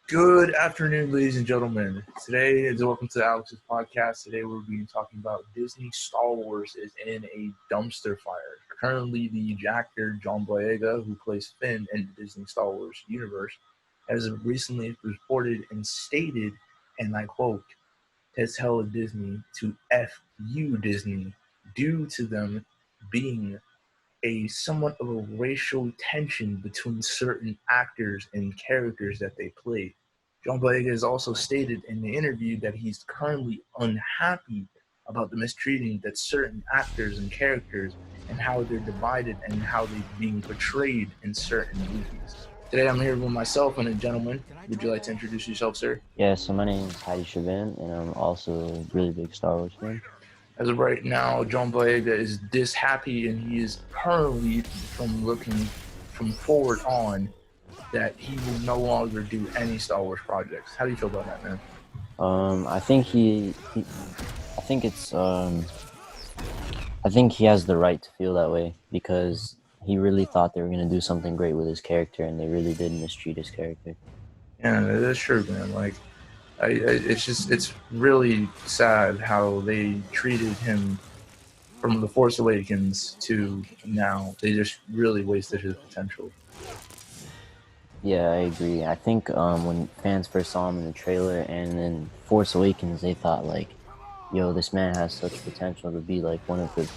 Good afternoon, ladies and gentlemen. Today is welcome to Alex's podcast. Today we're going to be talking about Disney Star Wars is in a dumpster fire. Currently, the actor John Boyega, who plays Finn in the Disney Star Wars universe, has recently reported and stated, and I quote, to tell Disney to F you Disney due to them being a somewhat of a racial tension between certain actors and characters that they play. John Boyega has also stated in the interview that he's currently unhappy about the mistreating that certain actors and characters and how they're divided and how they're being portrayed in certain movies. Today I'm here with myself and a gentleman. Would you like to introduce yourself, sir? Yeah, so my name is Hadi Shavin, and I'm also a really big Star Wars fan. As of right now, John Boyega is this happy, and he is currently, from looking from forward on, that he will no longer do any Star Wars projects. How do you feel about that, man? I think I think it's, I think he has the right to feel that way because he really thought they were gonna do something great with his character, and they really did mistreat his character. Yeah, that's true, man. It's really sad how they treated him from The Force Awakens to now. They just really wasted his potential. Yeah, I agree. I think when fans first saw him in the trailer and then Force Awakens, they thought like, "Yo, this man has such potential to be like one of the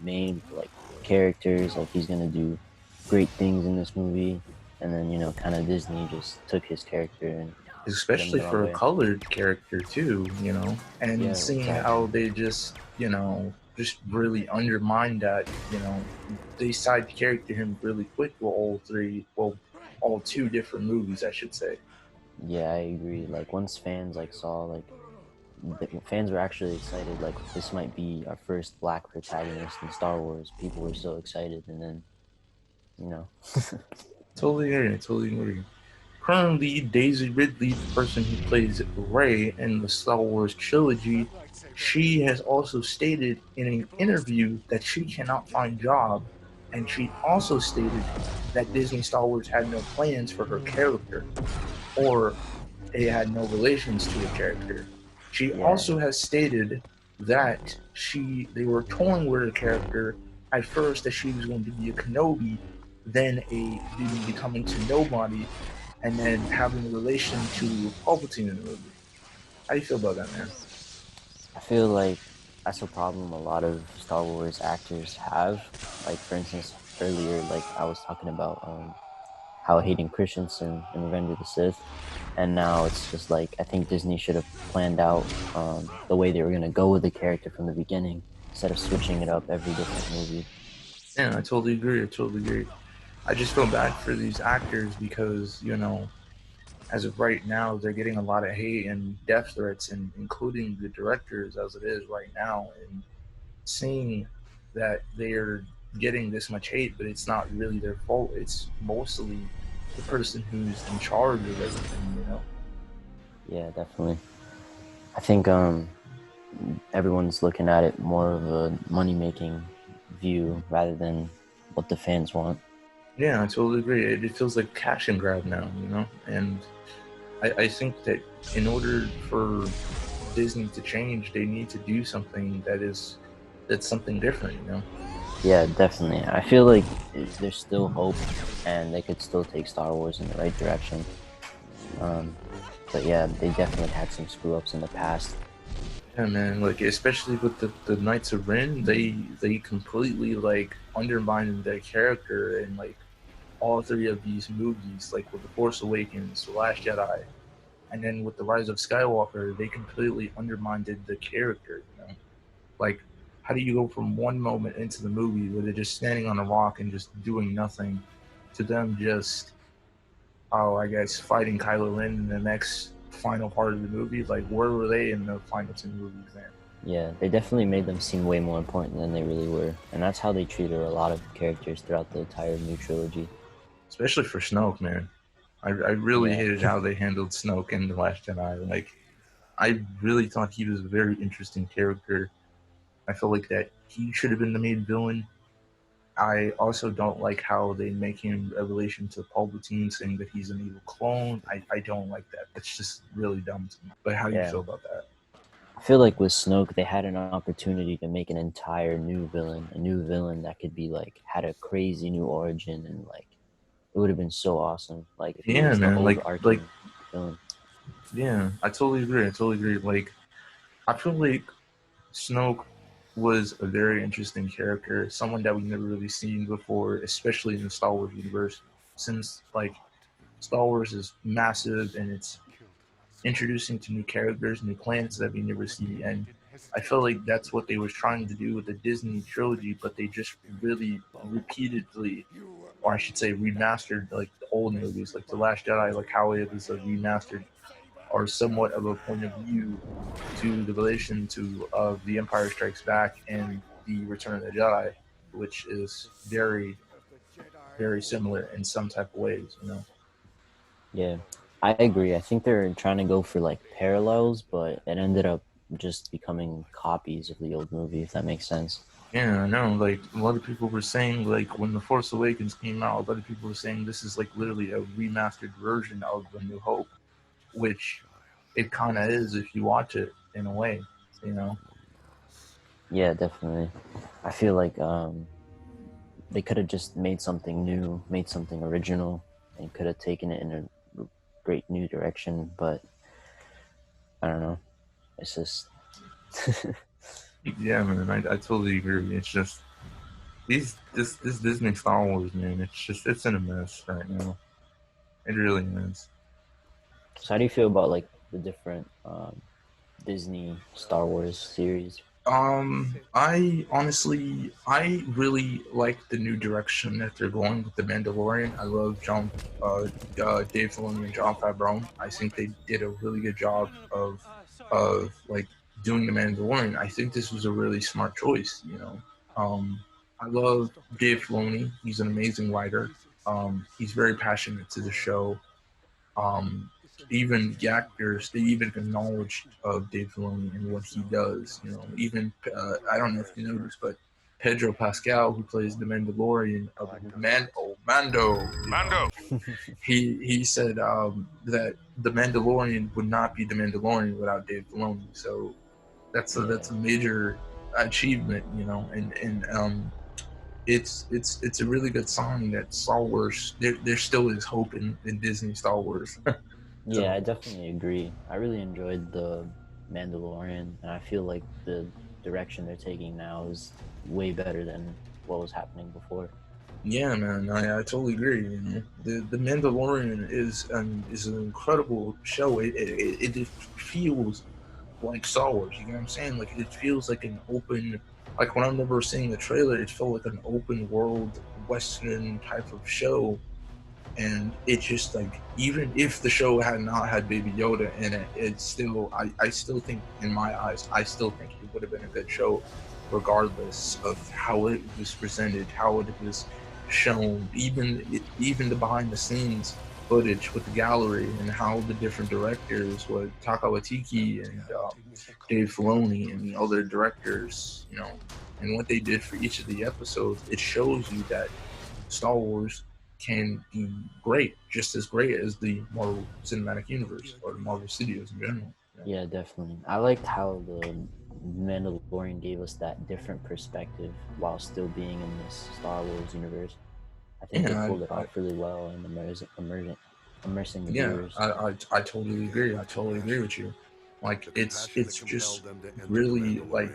main like characters. Like he's gonna do great things in this movie." And then kind of Disney just took his character and put him Especially the wrong for a way. colored character too, and Yeah, seeing exactly. how they just really undermined that, they side character him really quick with all two different movies, I should say. Yeah, I agree. Like once fans like saw like fans were actually excited. Like this might be our first black protagonist in Star Wars. People were so excited, and then you know, Totally agree, totally agree. Currently, Daisy Ridley, the person who plays Rey in the Star Wars trilogy, she has also stated in an interview that she cannot find job, and she also stated that Disney Star Wars had no plans for her character, or they had no relations to her character. She yeah, also has stated that they were toying with her character at first that she was going to be a Kenobi, then becoming to nobody, and then having a relation to Palpatine in the movie. How do you feel about that, man? I feel like that's a problem a lot of Star Wars actors have. Like for instance, earlier, like I was talking about how Hayden Christensen in Revenge of the Sith, and now it's just like I think Disney should have planned out the way they were gonna go with the character from the beginning instead of switching it up every different movie. Yeah, I totally agree. I totally agree. I just feel bad for these actors because, as of right now, they're getting a lot of hate and death threats, and including the directors as it is right now. And seeing that they're getting this much hate, but it's not really their fault. It's mostly the person who's in charge of everything. Yeah, definitely. I think everyone's looking at it more of a money making view rather than what the fans want. Yeah, I totally agree. It feels like cash and grab now. And I think that in order for Disney to change, they need to do something that's something different. Yeah, definitely. I feel like there's still hope, and they could still take Star Wars in the right direction. Um, but yeah, they definitely had some screw ups in the past. Yeah, man. Like especially with the Knights of Ren, they completely like undermined their character in like all three of these movies, like with the Force Awakens, the Last Jedi, and then with the Rise of Skywalker, they completely undermined the character. Like, how do you go from one moment into the movie where they're just standing on a rock and just doing nothing, to them just, oh, I guess fighting Kylo Ren in the next final part of the movie? Like, where were they in the final two movies then? Yeah, they definitely made them seem way more important than they really were, and that's how they treated a lot of characters throughout the entire new trilogy. Especially for Snoke, man. I really Yeah, hated how they handled Snoke in The Last Jedi. Like, I really thought he was a very interesting character. I felt like that he should have been the main villain. I also don't like how they make him a relation to Palpatine, saying that he's an evil clone. I don't like that. It's just really dumb to me. But how do you Yeah. feel about that? I feel like with Snoke, they had an opportunity to make an entire new villain, a new villain that could be like had a crazy new origin, and like it would have been so awesome. Like if he Yeah, was the man. Like, overarching villain. yeah. I totally agree. I totally agree. Like, I feel like Snoke was a very interesting character, someone that we've never really seen before, especially in the Star Wars universe. Since like Star Wars is massive and it's introducing to new characters, new planets that we never see, and I feel like that's what they were trying to do with the Disney trilogy, but they just really repeatedly, or I should say, remastered like the old movies, like The Last Jedi, like how it was a remastered or somewhat of a point of view to the relation to of The Empire Strikes Back and The Return of the Jedi, which is very, very similar in some type of ways, you know. Yeah, I agree. I think they're trying to go for like parallels, but it ended up just becoming copies of the old movie, if that makes sense. Yeah, I know. Like a lot of people were saying, like when The Force Awakens came out, a lot of people were saying this is like literally a remastered version of The New Hope, which it kind of is if you watch it in a way, you know. Yeah, definitely. I feel like they could have just made something new, made something original, and could have taken it in a great new direction. But I don't know. It's just Yeah, man, I totally agree. It's just this Disney Star Wars, man. It's in a mess right now. It really is. So how do you feel about like the different Disney Star Wars series? I really like the new direction that they're going with the Mandalorian. I love Dave Filoni and Jon Favreau. I think they did a really good job of like doing the Mandalorian. I think this was a really smart choice. You know, I love Dave Filoni. He's an amazing writer. He's very passionate to the show. Um, Even the actors, they even acknowledged Dave Filoni and what he does. You know, even I don't know if you know this, but Pedro Pascal, who plays the Mandalorian, Mando, you know, Mando. he said that the Mandalorian would not be the Mandalorian without Dave Filoni. So that's Yeah, a major achievement, you know, and it's a really good sign that Star Wars there still is hope in Disney Star Wars. yeah, So I definitely agree. I really enjoyed the Mandalorian, and I feel like the direction they're taking now is way better than what was happening before. yeah, man, I totally agree. You know, the Mandalorian is an incredible show. It feels like Star Wars. You know what I'm saying? Like it feels like an open. Like when I remember seeing the trailer, it felt like an open world Western type of show. And it's just like even if the show had not had Baby Yoda in it, it's still I still think in my eyes I still think it would have been a good show, regardless of how it was presented, how it was shown, even the behind the scenes footage with the gallery and how the different directors, what Taka Waititi and Dave Filoni and the other directors, you know, and what they did for each of the episodes, it shows you that Star Wars can be great, just as great as the Marvel Cinematic Universe or the Marvel Studios in general. Yeah, definitely. I liked how the Mandalorian gave us that different perspective while still being in this Star Wars universe. I think they Yeah, pulled it off really well and immersing the yeah, viewers. I totally agree. I totally agree with you. Like it's just really like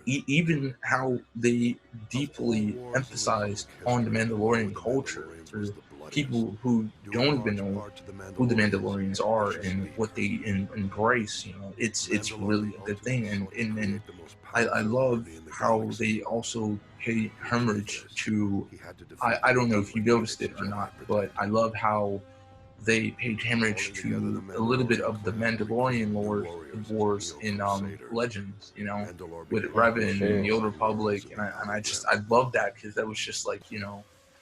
even how they deeply emphasized on the Mandalorian culture for people who don't even know who the Mandalorians are and what they embrace. You know, it's really a good thing, and I love how they also pay homage to. I don't know if you noticed it or not, but I love how they paid homage to a little bit of the Mandalorian wars in Legends, you know, with Yeah, for Revan and sure. the Old Republic, and I love that because that was just like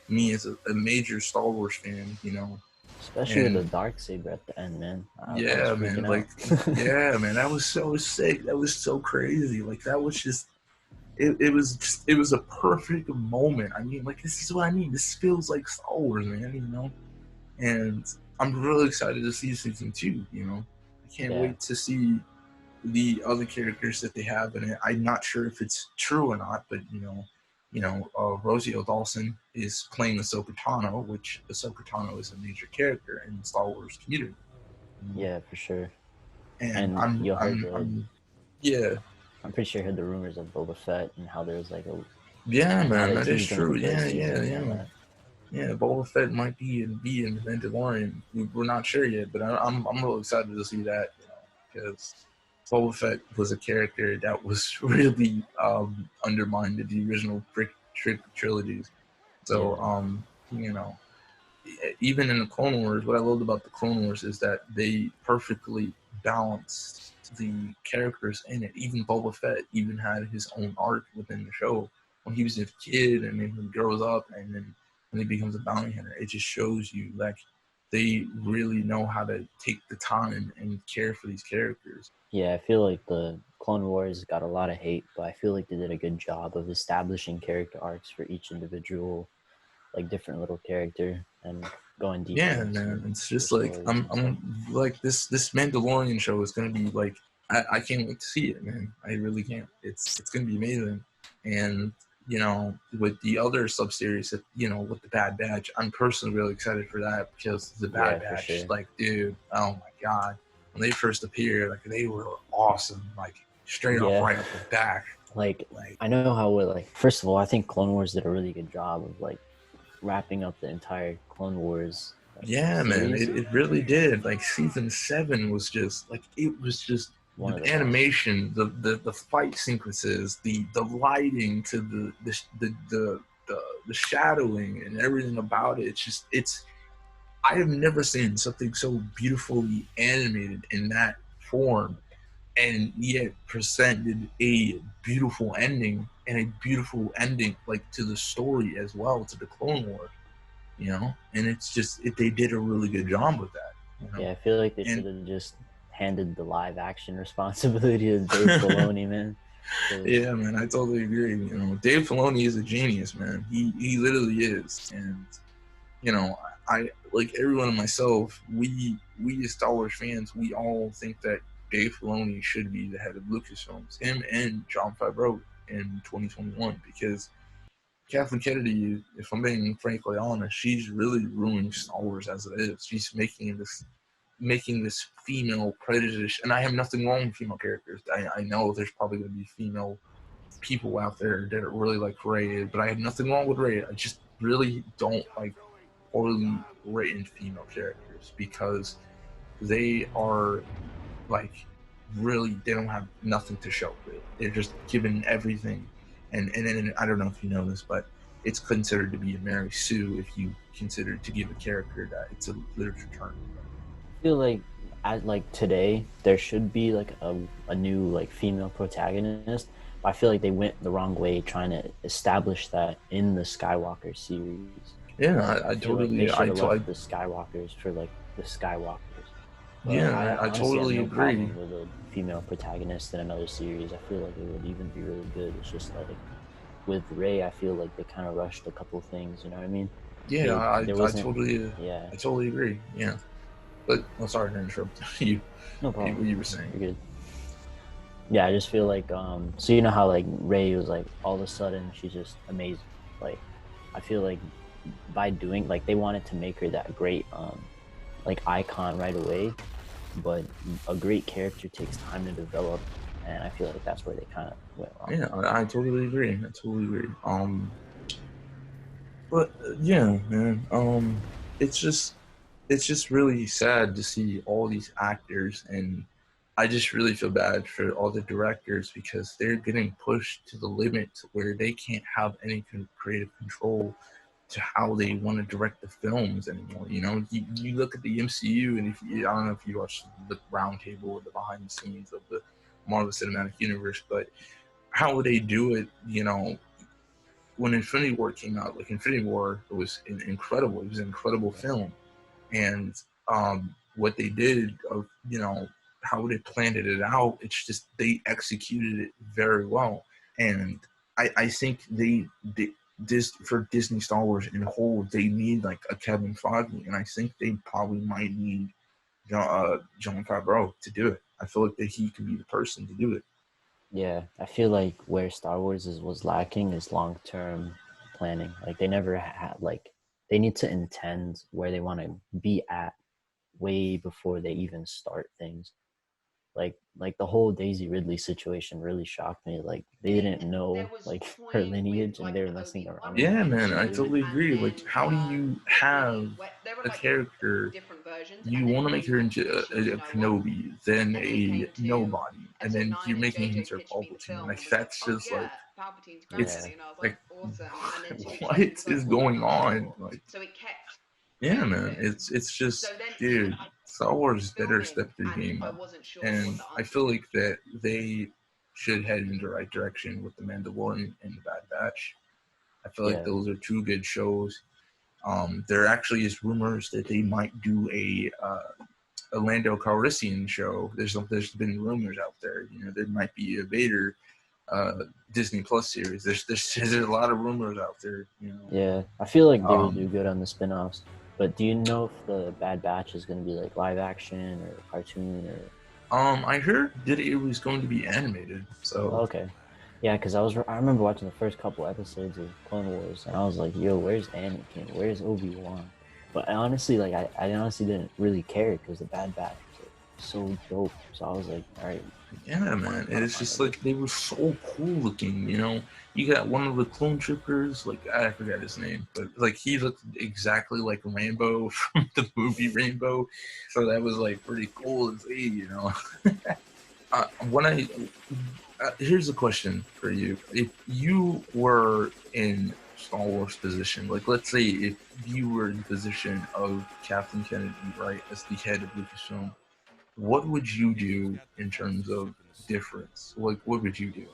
me as a major Star Wars fan, Especially with the and dark saber at the end, man. I was yeah, man, freaking out. like yeah, man, that was so sick, that was so crazy, like that was just it was a perfect moment. I mean, like, this is what I mean. This feels like Star Wars, man. And I'm really excited to see season 2. I can't Yeah. wait to see the other characters that they have in it. I'm not sure if it's true or not, but Rosie O'Dawson is playing Ahsoka Tano, which Ahsoka Tano is a major character in the Star Wars community. Yeah, for sure. And And I'm you heard I'm the I'm yeah. I'm pretty sure you heard the rumors of Boba Fett and how there's like a Yeah, and how man, they that is teased him for true. third Yeah, yeah, season and all yeah. that. Yeah, Boba Fett might be in the Mandalorian. We're not sure yet, but I'm really excited to see that, because Boba Fett was a character that was really undermined in the original trilogies. So Yeah. you know, even in the Clone Wars, what I loved about the Clone Wars is that they perfectly balanced the characters in it. Even Boba Fett even had his own arc within the show when he was a kid, and then he grows up, and then when he becomes a bounty hunter. It just shows you, like, they really know how to take the time and care for these characters. Yeah, I feel like the Clone Wars got a lot of hate, but I feel like they did a good job of establishing character arcs for each individual, like different little character, and going deeper Yeah, into man. It's their just like stories I'm and stuff. I'm like this Mandalorian show is gonna be like, I can't wait to see it, man. I really can't. It's gonna be amazing. And with the other sub series that with the Bad Batch, I'm personally really excited for that, because the Bad Yeah, for Batch, sure. like, dude, oh my god, when they first appeared, like, they were awesome, like, straight off Yeah, right off the back, like like. I know how we're like. First of all, I think Clone Wars did a really good job of like wrapping up the entire Clone Wars Yeah, man, series. it really did. Like, season 7 was just like, it was just One the of the best. animation, the fight sequences, the lighting to the shadowing and everything about it. It's I have never seen something so beautifully animated in that form, and yet presented a beautiful ending, and a beautiful ending, like, to the story as well, to the Clone Wars. And it's just they did a really good job with that. Yeah, I feel like they And should have just handed the live action responsibility to Dave Filoni, man. Because yeah, man, I totally agree. Dave Filoni is a genius, man. He literally is. And you know I, like everyone and myself, we as Star Wars fans, we all think that Dave Filoni should be the head of Lucasfilms, him and Jon Favreau, in 2021, because Kathleen Kennedy, if I'm being frankly honest, she's really ruining Star Wars as it is. She's making this female prejudice, and I have nothing wrong with female characters. I know there's probably going to be female people out there that are really like Rey, but I have nothing wrong with Rey. I just really don't like poorly written female characters, because they are, like, really, they don't have nothing to show, really. They're just given everything, and then, I don't know if you know this, but it's considered to be a Mary Sue if you consider to give a character that it's a literature term. I feel like at like today there should be like a new like female protagonist. But I feel like they went the wrong way trying to establish that in the Skywalker series. Yeah, Like I I feel like they totally, should have left the Skywalkers for like the Skywalkers. But yeah, I I honestly have totally no agree. problem with a female protagonist in another series. I feel like it would even be really good. It's just like with Rey, I feel like they kind of rushed a couple things. You know what I mean? Yeah, They there wasn't. Yeah, I totally agree. Yeah, but I'm sorry to interrupt you. no What problem. you were saying? You're good. Yeah, I just feel like so you know how like Rey was like all of a sudden she's just amazing. Like I feel like by doing like they wanted to make her that great like icon right away, but a great character takes time to develop, and I feel like that's where they kind of went wrong. Yeah, I totally agree. I totally agree. But yeah, man. It's just really sad to see all these actors, and I just really feel bad for all the directors, because they're getting pushed to the limit where they can't have any creative control to how they want to direct the films anymore. You look at the MCU, and I don't know if you watch the roundtable or the behind the scenes of the Marvel Cinematic Universe, but how would they do it? When Infinity War came out, like Infinity War, it was incredible. It was an incredible film, and what they did, how they planned it out, it's just they executed it very well. And I think for Disney Star Wars in whole, they need like a Kevin Feige, and I think they probably might need Jon Favreau to do it. I feel like that he could be the person to do it. Yeah, I feel like where Star Wars was lacking is long-term planning. Like they never had like they need to intend where they want to be at way before they even start things. Like the whole Daisy Ridley situation really shocked me. Like they didn't There know was like her toying with lineage and like they were the messing Obi-Wan around with Yeah, it. man, I connection, totally and agree. Like, then how do you have there were a like character different versions, you and then want to make her Obi-Wan into commissioned a no one, Kenobi, then and then it a came to nobody, and episode then you're 9, and making him JJ into a pitched me the Palpatine? film Like and was like, that's "Oh just like yeah, Palpatine's it's grandson," and I was like, like "Awesome!" And then 2 weeks later, he what was like, is "Oh, I'm going not on? sure." Like, So it kept yeah, playing with man, it. it's So just, then even dude, Star after Wars better filming, step their and game I up, wasn't sure what and the I answer was feel going like that they should head in the right direction with the Mandalorian and the Bad Batch. I feel like Yeah, those are two good shows. There actually is rumors that they might do a Lando Calrissian show. There's been rumors out there. You know, there might be a Vader Disney Plus series. There's a lot of rumors out there. You know, yeah. I feel like they would do um, good on the spin-offs. But do you know if the Bad Batch is going to be like live action or cartoon or? I heard that it was going to be animated. Oh, So okay. Yeah, because I remember watching the first couple episodes of Clone Wars, and I was like, "Yo, where's Anakin? Where's Obi-Wan?" But I honestly, like, I honestly didn't really care because the Bad Batch was like so dope. So I was like, "All right, yeah, man, gotta it's find just out." like they were so cool looking. You know, you got one of the clone troopers, like I forgot his name, but like he looked exactly like Rambo from the movie Rainbow. So that was like pretty cool to see. You know, when I here's a question for you: if you were in Star Wars position, like let's say if you were in the position of Captain Kennedy, right, as the head of Lucasfilm, what would you do in terms of difference? Like, what would you do?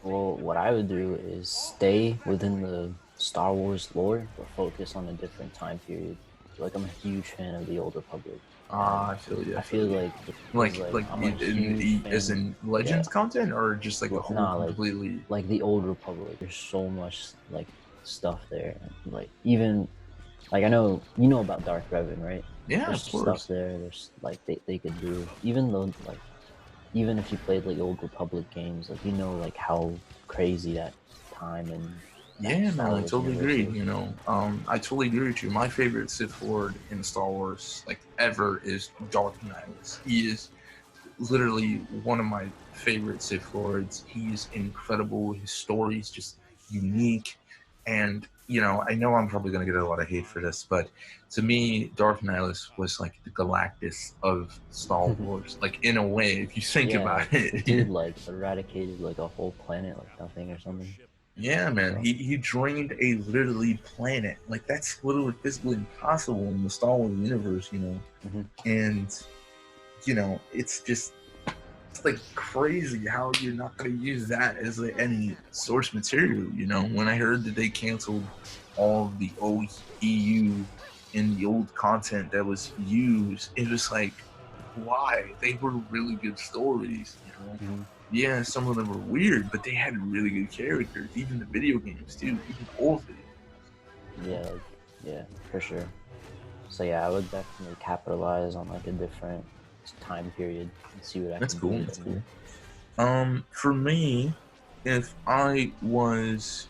Well, what I would do is stay within the Star Wars lore, but focus on a different time period. Like I'm a huge fan of the Old Republic, and I feel you. I I feel feel you. like because like I'm a huge As fan. in Yeah, Legends content, or just like a whole nah, completely. like the Old Republic. There's so much like stuff there, and, like even like I know you know about Dark Revan, right? Yeah, There's of stuff course. there. There's like they could do even though like even if you played like Old Republic games, like you know like how crazy that time and that Yeah, Star man, I Wars totally universe agree. is. You know, I totally agree with you. My favorite Sith Lord in Star Wars, like ever, is Darth Nihilus. He is literally one of my favorite Sith Lords. He's incredible. His story's just unique. And, you know, I know I'm probably going to get a lot of hate for this, but to me, Darth Nihilus was like the Galactus of Star Wars. Like, in a way, if you think Yeah, about like the it. dude like eradicated like a whole planet like nothing or something. Yeah, man. So He drained a literally planet. Like, that's literally physically impossible in the Star Wars universe, you know? mhm. And, you know, it's just it's like crazy how you're not going to use that as like any source material. You know, when I heard that they canceled all of the old EU and the old content that was used, it was like, why? They were really good stories. You know, Mhm. yeah, some of them were weird, but they had really good characters. Even the video games too, even old video Yeah, like yeah, for sure. So yeah, I would definitely capitalize on like a different time period and see what I That's can do cool. with That's it. cool. For me, if I was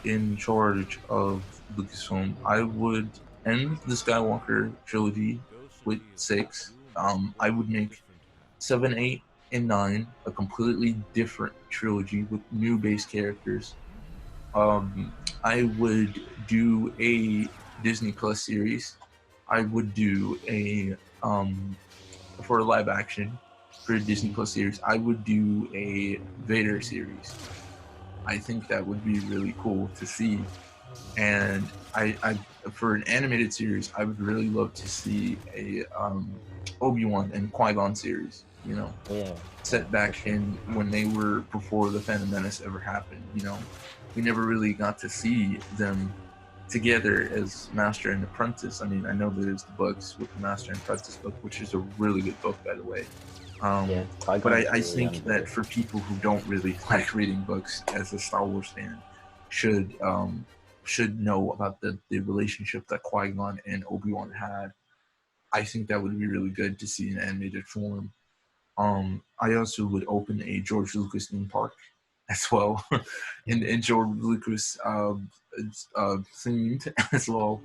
in charge of Lucasfilm, I would end the Skywalker trilogy with 6. I would make 7, 8, and 9 a completely different trilogy with new base characters. Um, I would do a Disney Plus series. I would do a for a live action for a Disney Mhm. Plus series. I would do a Vader series. I think that would be really cool to see. And I for an animated series, I would really love to see a Obi-Wan and Qui-Gon series. You know, Yeah, yeah, set for back sure. in when they were before the Phantom Menace ever happened. You know, we never really got to see them together as Master and Apprentice. I mean, I know there's the books with the Master and Apprentice book, which is a really good book, by the way. Yeah, But Qui-Gon is I really think that underrated. for people who don't really like reading books as a Star Wars fan, should know about the relationship that Qui-Gon and Obi-Wan had. I think that would be really good to see in animated form. I also would open a George Lucas theme park as well, and George Lucas themed as well.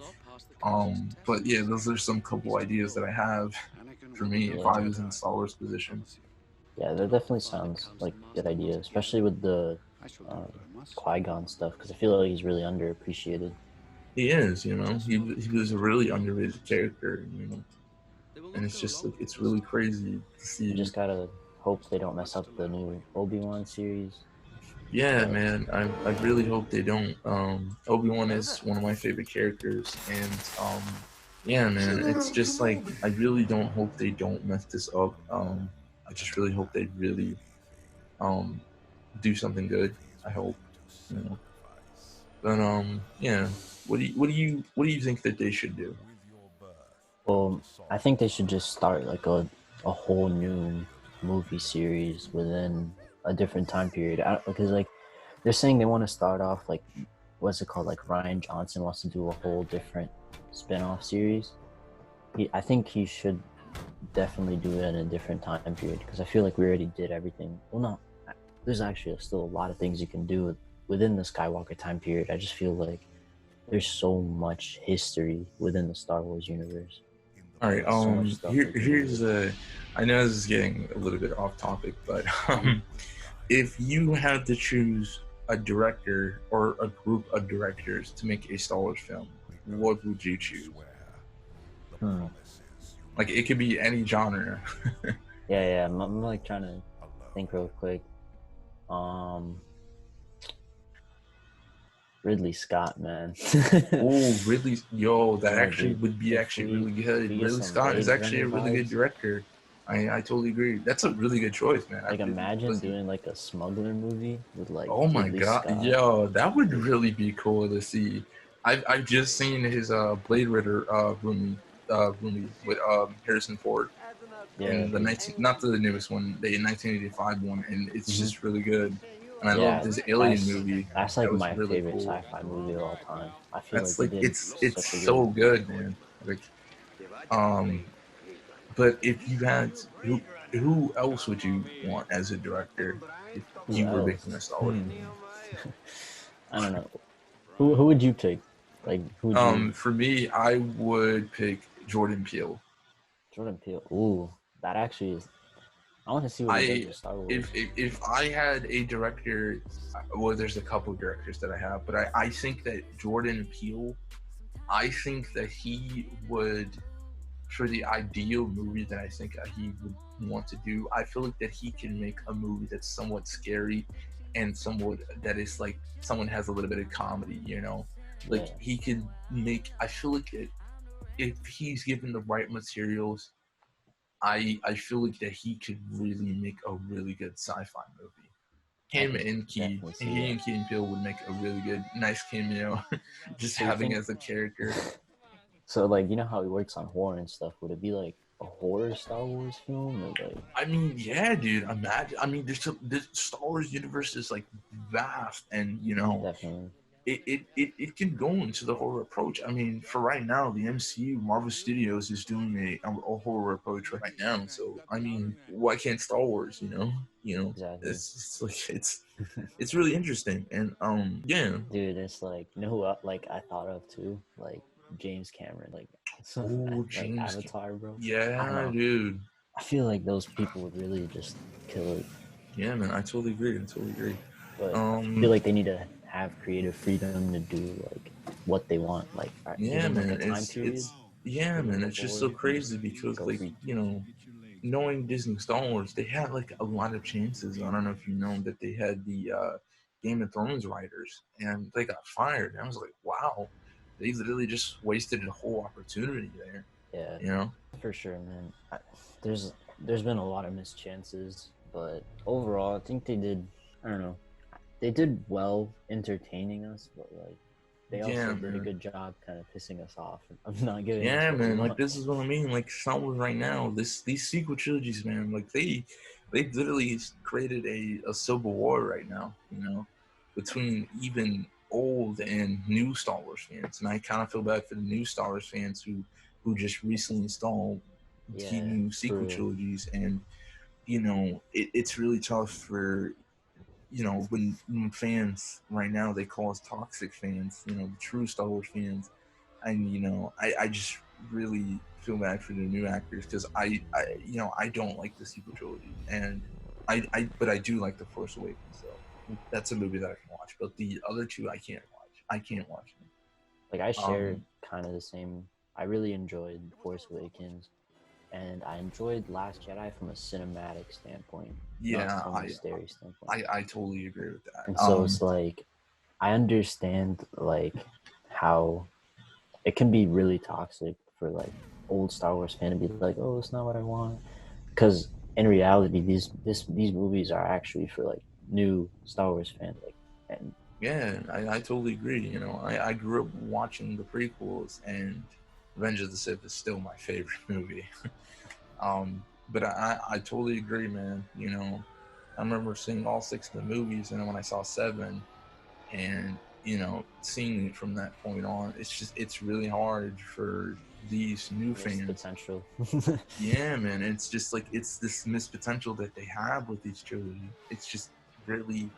But yeah, those are some couple ideas that I have for me if Yeah. I was in the Star Wars position. Yeah, that definitely sounds like a good idea, especially with the um, Qui-Gon stuff, because I feel like he's really underappreciated. He is, he was a really underrated character, and it's just like it's really crazy to You see. just gotta hope they don't mess up the new Obi-Wan series. Yeah, But man, I really hope they don't. Obi-Wan is one of my favorite characters, and yeah, man, it's just like I really don't hope they don't mess this up. I just really hope they really um do something good. I hope, you know. But yeah. What do you think that they should do? well, I think they should just start like a whole new movie series within a different time period. Because like they're saying they want to start off like what's it called? Like Ryan Johnson wants to do a whole different spin-off series. I think he should definitely do it in a different time period because I feel like we already did everything. Well, no, there's actually still a lot of things you can do within the Skywalker time period. I just feel like there's so much history within the Star Wars universe. All right. Like so much stuff they can Here's do. a. I know this is getting a little bit off topic, but Mm-hmm. if you had to choose a director or a group of directors to make a Star Wars film, what would you choose? Hmm. Like it could be any genre. Yeah. I'm like trying to think real quick. Um, Ridley Scott, man. Oh, Ridley! Yo, that Like actually would be actually really if good. we get Ridley some Scott is Blade actually Runner a really good vibes, director. I totally agree. That's a really good choice, man. like imagine doing like a smuggler movie with like Oh my Ridley god, Scott. yo, that would really be cool to see. I've just seen his Blade Runner movie with Harrison Ford Yeah, in the dude. 19 not the newest one, the 1985 one, and it's Hmm. just really good. And I loved Yeah, his Alien movie. that's That like was my really favorite cool. sci-fi movie of all time. I feel like That's they like did it's such a good. so good, man. Like um, but if you had who else would you want as a director if Who you were making a else? Star Wars movie? I don't know. Who would you pick? Like who would you? For me, I would pick Jordan Peele. Jordan Peele. Ooh, that actually is. I want to see what he does I with Star Wars. if I had a director, well, there's a couple of directors that I have, but I think that Jordan Peele, I think that he would, for the ideal movie that I think he would want to do, I feel like that he can make a movie that's somewhat scary and somewhat that is like someone has a little bit of comedy, like Yeah, he could make. I feel like if he's given the right materials, I feel like that he could really make a really good sci-fi movie. I Him could and definitely see he that. and Key and Peele would make a really good, nice cameo, just So you having think? as a character. So like you know how he works on horror and stuff? Would it be like a horror Star Wars film or like? I mean, yeah, dude. Imagine. I mean, this Star Wars universe is like vast, and Definitely. it can go into the horror approach. I mean, for right now, the MCU Marvel Studios is doing a horror approach right now. So I mean, why can't Star Wars? Exactly. It's like it's really interesting, and yeah. Dude, it's like you know who like I thought of too, like James Cameron, like Oh, like James. Avatar, bro. I don't Yeah, know. dude. I feel like those people would really just kill it, Yeah, man. I totally agree. I totally agree. but I feel Um, like they need to have creative freedom to do like what they want. Like give yeah, them like a man. time period Yeah, to man. go It's just forward so and just crazy because, go like, free. knowing Disney Star Wars, they had like a lot of chances. I don't know if you know that they had the Game of Thrones writers and they got fired. And I was like, wow, they literally just wasted a whole opportunity there. Yeah, You know? for sure, man. There's been a lot of missed chances, but overall, I think they did. I don't know. They did well entertaining us, but like they Yeah, also did a man. good job kind of pissing us off of not giving us Yeah, what we man. Like want. this is what I mean. Like Star Wars right now, these sequel trilogies, man. Like they literally created a civil war right now. You know, between even old and new Star Wars fans, and I kind of feel bad for the new Star Wars fans who just recently installed the Yeah, new for sequel real. trilogies, and you know, it's really tough for when fans right now they call us toxic fans. You know, the true Star Wars fans, and I just really feel bad for the new actors because I don't like the sequel trilogy, and but I do like the Force Awakens, so that's a movie that I can watch. But the other two I can't watch. I can't watch them. Like I share kind of the same. I really enjoyed Force Awakens, and I enjoyed Last Jedi from a cinematic standpoint, not Yeah, from a story standpoint. I totally agree with that. And so it's like I understand like how it can be really toxic for like old Star Wars fan to be like, oh, it's not what I want, because in reality, these movies are actually for like new Star Wars fans, like and yeah, I totally agree. You know, I grew up watching the prequels, and Revenge of the Sith is still my favorite movie. But I totally agree, man. You know, I remember seeing all six of the movies, and then when I saw seven, and seeing it from that point on, it's really hard for these new missed fans. potential. Yeah, man, it's just like it's this missed potential that they have with each trilogy. It's just really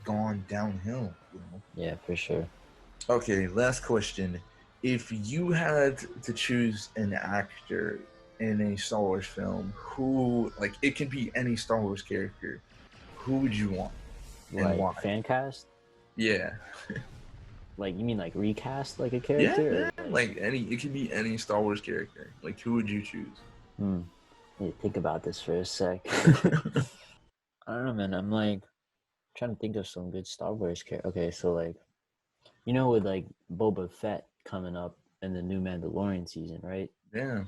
gone downhill, you know. Yeah, for sure. Okay, last question. If you had to choose an actor in a Star Wars film, who, like, it can be any Star Wars character, who would you want and Like why? fan cast? Yeah. Like you mean like recast like a Yeah, character? man. Like it can be any Star Wars character. Like, who would you choose? Let me think about this for a sec. I don't know, man. I'm like trying to think of some good Star Wars character. Okay, so like with like Boba Fett coming up in the new Mandalorian season, right? Yeah.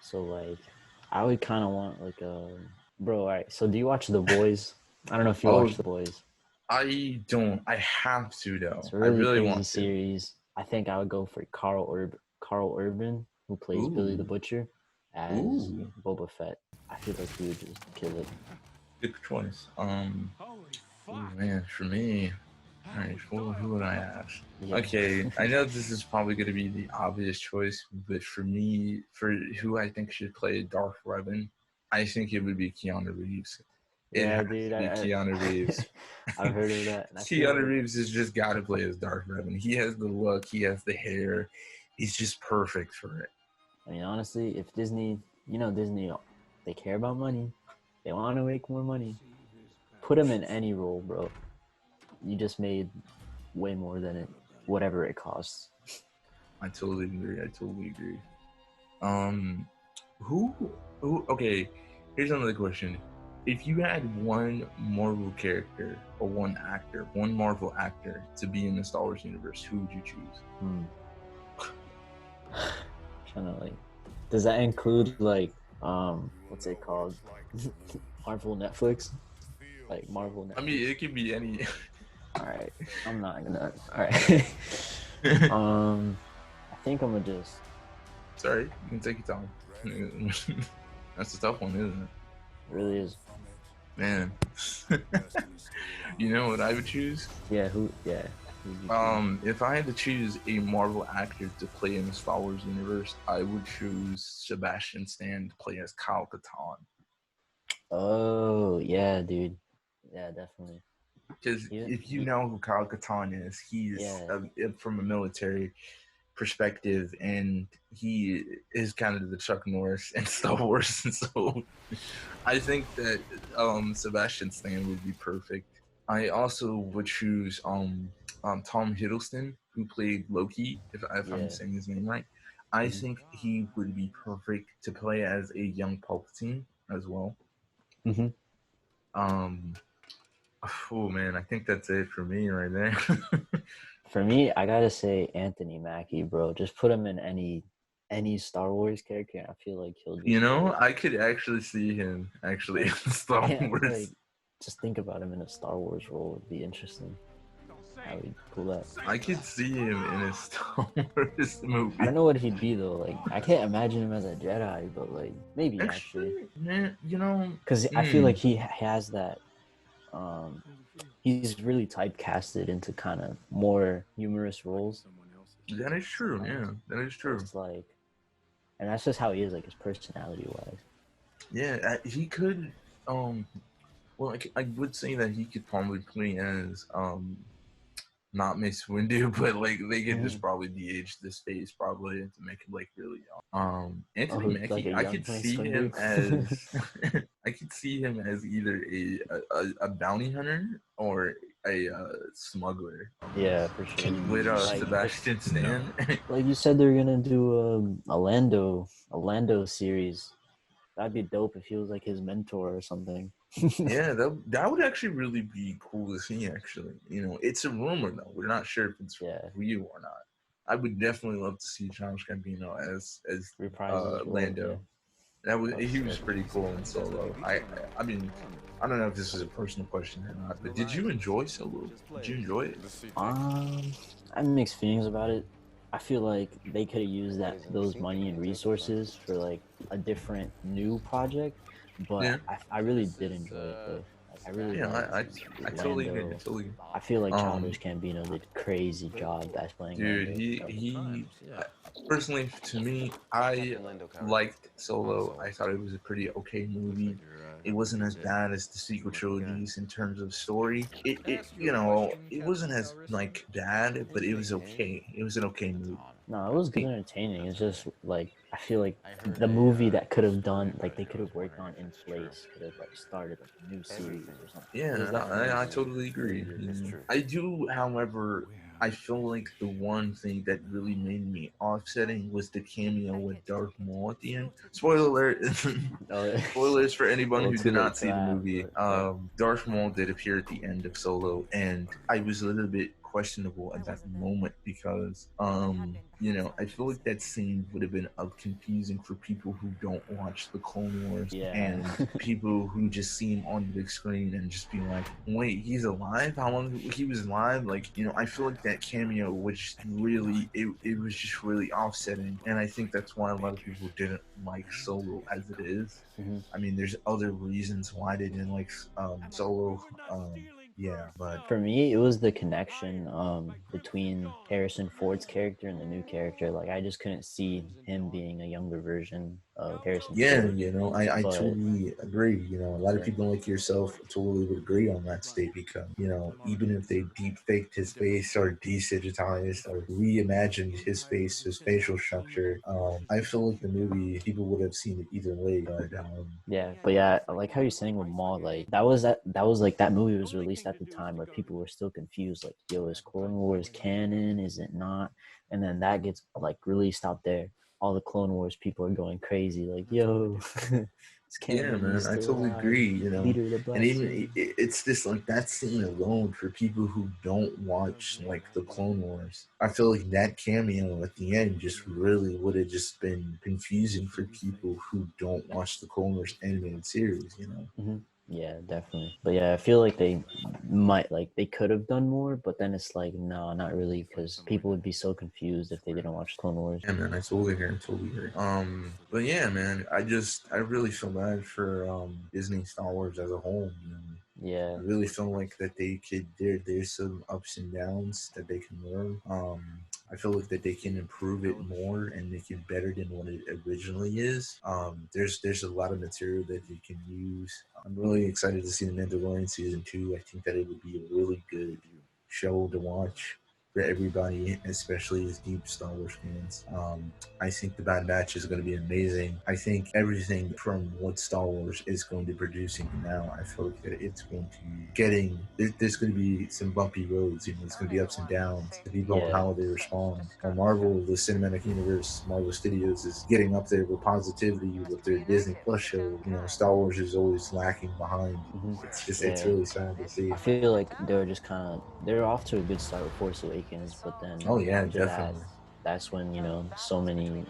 So like I would kind of want like a bro. All right. So do you watch The Boys? I don't know if you Oh, watch The Boys. I don't. I have to though. It's a I really really crazy want to. series. I think I would go for Carl Urban, who plays Billy the Ooh. Butcher, as Ooh. Boba Fett. I feel like he would just kill it. Good choice. Ooh, man, for me, all right, who would I ask? Yeah. Okay, I know this is probably going to be the obvious choice, but for me, for who I think should play Darth Revan, I think it would be Keanu Reeves. It Yeah, has dude. to be Keanu Reeves. I've heard of that, and I feel Keanu like Reeves has just got to play as Darth Revan. He has the look, he has the hair, he's just perfect for it. I mean, honestly, if Disney, Disney, they care about money. They want to make more money. Put him in any role, bro. You just made way more than whatever it costs. I totally agree. I totally agree. Um, who, okay, here's another question. If you had one Marvel character or one actor, one Marvel actor to be in the Star Wars universe, who would you choose? Trying to like, does that include like, what's it called? Marvel Netflix? Like Marvel Netflix? I mean, it could be any. Alright, I'm not gonna. Alright. I think I'm gonna just. Sorry, you can take your time. That's a tough one, isn't it? It really is. Man. You know what I would choose? Yeah, who? Yeah. If I had to choose a Marvel actor to play in the Star Wars universe, I would choose Sebastian Stan to play as Kyle Katarn. Oh yeah, dude. Yeah, definitely. Because if you know who Kyle Katarn is, he's from a military perspective, and he is kind of the Chuck Norris and Star Wars. And so I think that Sebastian Stan would be perfect. I also would choose Tom Hiddleston, who played Loki, if I'm saying his name right. I think he would be perfect to play as a young Palpatine as well. Oh man, I think that's it for me right there. For me, I gotta say Anthony Mackie, bro. Just put him in any Star Wars character, and I feel like he'll just. I could actually see him in Star Wars. Like, just think about him in a Star Wars role would be interesting. how he'd pull that. I could see him in a Star Wars movie. I don't know what he'd be though. Like I can't imagine him as a Jedi, but like maybe actually, man, you know, because I feel like he has that. He's really typecasted into kind of more humorous roles. that is true. Yeah, that is true. It's like, and that's just how he is, like his personality wise. Yeah, he could. Well, I would say that he could probably play as not Mace Windu, but like they could just probably de-age this face probably to make it like really young. Anthony Mackie, like I could see him as I could see him as either a bounty hunter or a smuggler. Yeah, for sure. With Like, Sebastian Stan. like you said, they're gonna do a Lando series. That'd be dope if he was like his mentor or something. Yeah, that would actually really be cool to see. Actually, you know, it's a rumor though. We're not sure if it's real or not. I would definitely love to see Childish Gambino as Lando. Yeah. He was pretty cool in Solo. I mean, I don't know if this is a personal question or not, but did you enjoy Solo? Did you enjoy it? I have mixed feelings about it. I feel like they could have used those money and resources for like a different new project, but yeah. I really did enjoy it though. Like, I really I totally agree. Totally. I feel like Childish Gambino did a crazy job as playing. Dude, Lando. he personally to me, I liked Solo. I thought it was a pretty okay movie. It wasn't as bad as the sequel trilogies in terms of story. It you know, it wasn't as like bad, but it was okay. It was an okay movie. No, it was good entertaining. It's just like I feel like the movie that could have done like they could have worked on in place could have like started like a new series or something. Yeah, I totally agree. I do, however, I feel like the one thing that really made me offsetting was the cameo with Darth Maul at the end. Spoiler alert! Spoilers for anyone who did not see the movie. Darth Maul did appear at the end of Solo, and I was a little bit questionable at that moment because you know, I feel like that scene would have been confusing for people who don't watch the Clone Wars and people who just see him on the big screen and just be like, wait, he's alive? How long he was alive? Like, you know, I feel like that cameo which really it was just really offsetting, and I think that's why a lot of people didn't like Solo as it is. I mean, there's other reasons why they didn't like Solo. Yeah, but for me, it was the connection between Harrison Ford's character and the new character. Like, I just couldn't see him being a younger version of Harrison Ford. Yeah, you know, I totally agree. You know, a lot of people like yourself totally would agree on that state because, you know, even if they deep faked his face or desensitized or reimagined his face, his facial structure, I feel like the movie, people would have seen it either way. But, yeah, like how you're saying with Maul, like that was like that movie was released at the time where people were still confused, like, yo, is Clone Wars canon? Is it not? And then that gets like released out there. All the Clone Wars people are going crazy, like, yo, it's canon. Yeah, man, I totally agree. You know, and even it's this like that scene alone for people who don't watch like the Clone Wars. I feel like that cameo at the end just really would have just been confusing for people who don't watch the Clone Wars animated series. You know. Yeah, definitely. But yeah, I feel like they they could have done more, but then it's like, no, not really, because people would be so confused if they didn't watch Clone Wars. Yeah, man, I totally agree. But yeah, man, I really feel bad for Disney Star Wars as a whole. You know? Yeah, I really feel like that they could. There's some ups and downs that they can learn. I feel like that they can improve it more and make it better than what it originally is. There's a lot of material that they can use. I'm really excited to see The Mandalorian season 2. I think that it would be a really good show to watch for everybody, especially as deep Star Wars fans. I think the Bad Batch is going to be amazing. I think everything from what Star Wars is going to be producing now, I feel like that it's going to be there's going to be some bumpy roads. You know, it's going to be ups and downs. Depending on how they respond. Marvel, the cinematic universe, Marvel Studios is getting up there with positivity with their Disney Plus show. You know, Star Wars is always lacking behind. It's just it's really sad to see. I feel like they're off to a good start with Force Awakens, but then definitely. that's when, you know, so many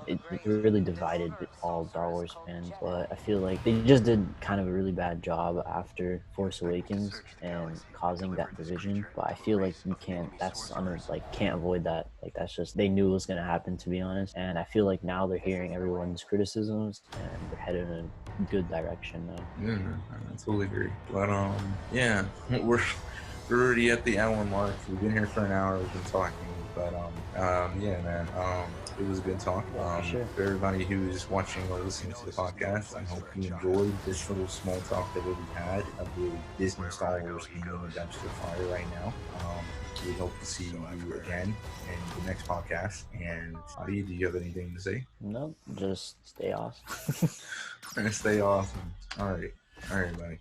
it really divided all Star Wars fans. But I feel like they just did kind of a really bad job after Force Awakens and causing that division. But I feel like you can't, can't avoid that. Like that's just, they knew it was going to happen, to be honest. And I feel like now they're hearing everyone's criticisms and they're headed in a good direction now. Yeah, I totally agree. But yeah, we're already at the hour mark. We've been here for an hour. We've been talking, but yeah, man. It was a good talk. Sure. For everybody who's watching or listening to the podcast, I hope you enjoyed this little small talk that we had of the Disney Star Wars being in a dumpster fire right now. We hope to see you again in the next podcast. And Adi, do you have anything to say? Nope, just stay awesome. Stay awesome. All right, buddy.